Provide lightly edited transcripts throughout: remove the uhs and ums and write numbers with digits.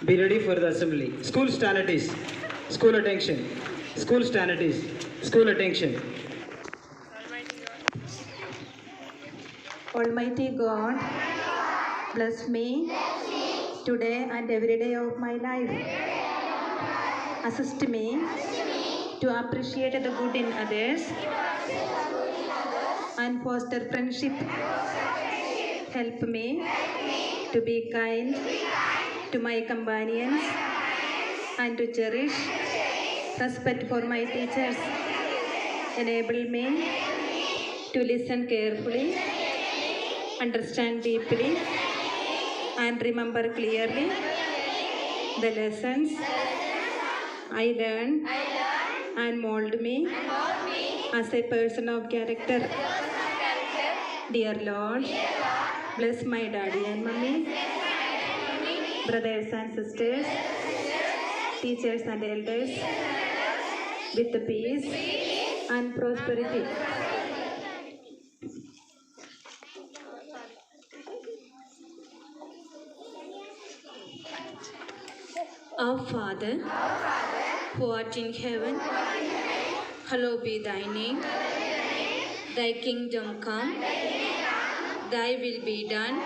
Be ready for the assembly. School stand at ease. School attention. School stand at ease. School attention. Almighty God, bless me today and every day of my life. Assist me to appreciate the good in others and foster friendship. Help me to be kind to my companions and to cherish respect for my teachers. Enable me to listen carefully, understand deeply, and remember clearly the lessons I learned and mold me as a person of character. Dear Lord, bless my daddy and mummy, brothers and sisters, teachers and elders with peace and prosperity. Our Father, who art in heaven, hallowed be thy name. Thy kingdom come, thy will be done,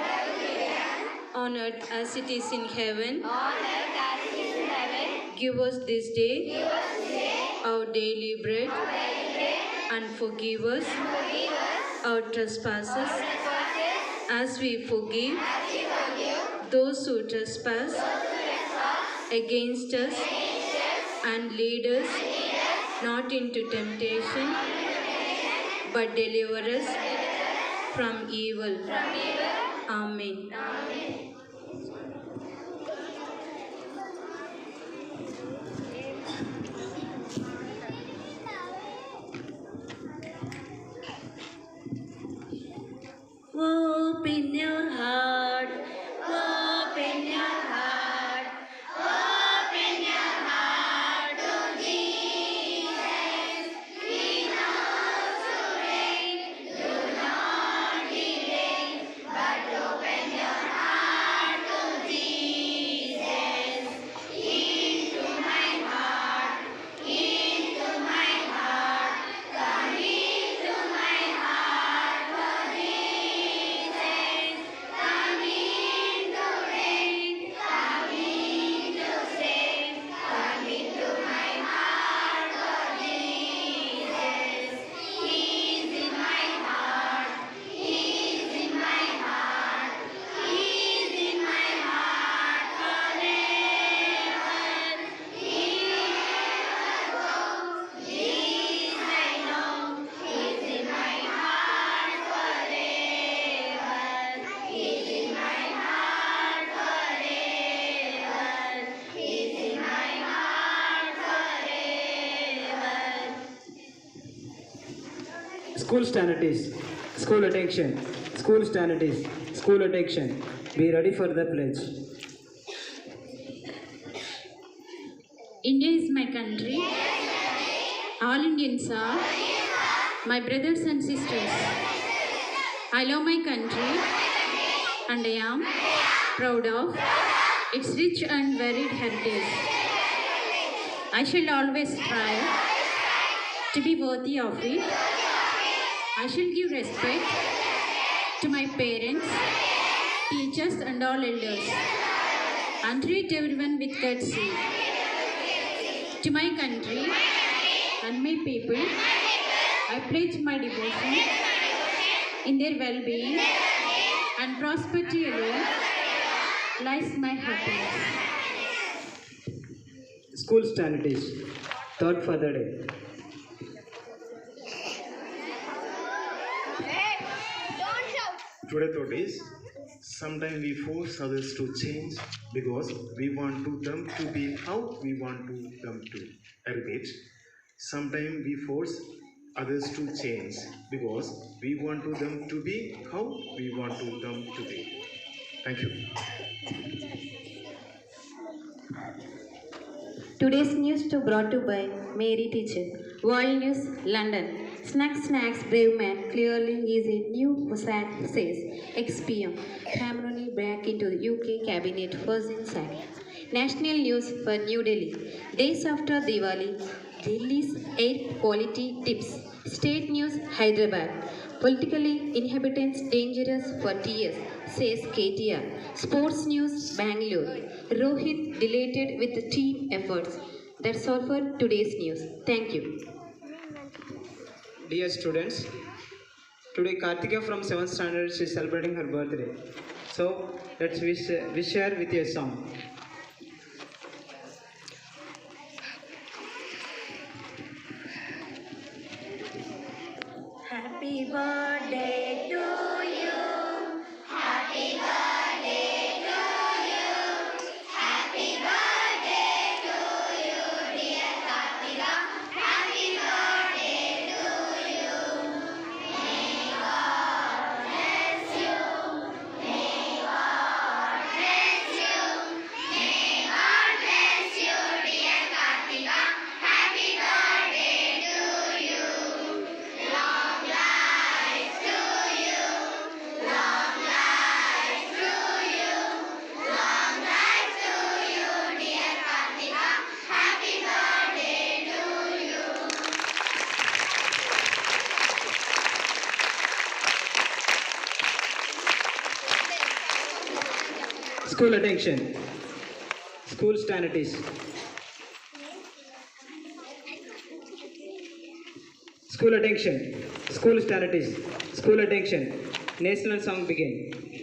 on earth as it is in heaven. Give us this day our daily bread, and forgive us our trespasses, as we forgive those who trespass against us, and lead us not into temptation, but deliver us from evil. Amen. Open your heart, open your heart, open your heart to Jesus. He knows the way, do not delay, but open your heart to Jesus. Into my heart, into my heart, come into my heart for Jesus. Come in to reign, come in to save, come into my heart for Jesus. He's in my heart, he's in my heart, he's in my heart forever. He never goes, this I know, he's in my heart forever. He's in my heart forever. He's in my heart forever. School stand at ease. School attention. School stand at ease. School attention. Be ready for the pledge. India is my country. All Indians are my brothers and sisters. I love my country and I am proud of its rich and varied heritage. I shall always strive to be worthy of it. I shall give respect to my parents, teachers and all elders, and treat everyone with courtesy. To my country and my people, I pledge my devotion in their well-being and prosperity alone lies my happiness. School stand at ease. Thought for the day. Today thought is, sometimes we force others to change because we want them to be how we want them to. I repeat, sometimes we force others to change because we want them to be how we want them to be. Thank you. Today's news to brought to by Mary Teacher. World News, London. Snacks, brave man. Clearly is a new Mossad says. XPM. Cameron back into the UK cabinet was inside. National news for New Delhi. Days after Diwali, Delhi's air quality tips. State news Hyderabad. Politically inhabitants dangerous for TS, says KTR. Sports news Bangalore. Rohit delighted with the team efforts. That's all for today's news. Thank you. Dear students, today Kartika from 7th standard is celebrating her birthday. So let's wish her with a song. Happy birthday to you. Happy birthday to you. Happy birthday to you, dear Kartika. Happy birthday to you. May God bless you. May God bless you. May God bless you, dear Kartika. Happy birthday to you. Long life to you. Long life to you. Long life to you, dear Kartika. Happy birthday to you. School attention. School standards. School attention. School standards. School attention. National song begin.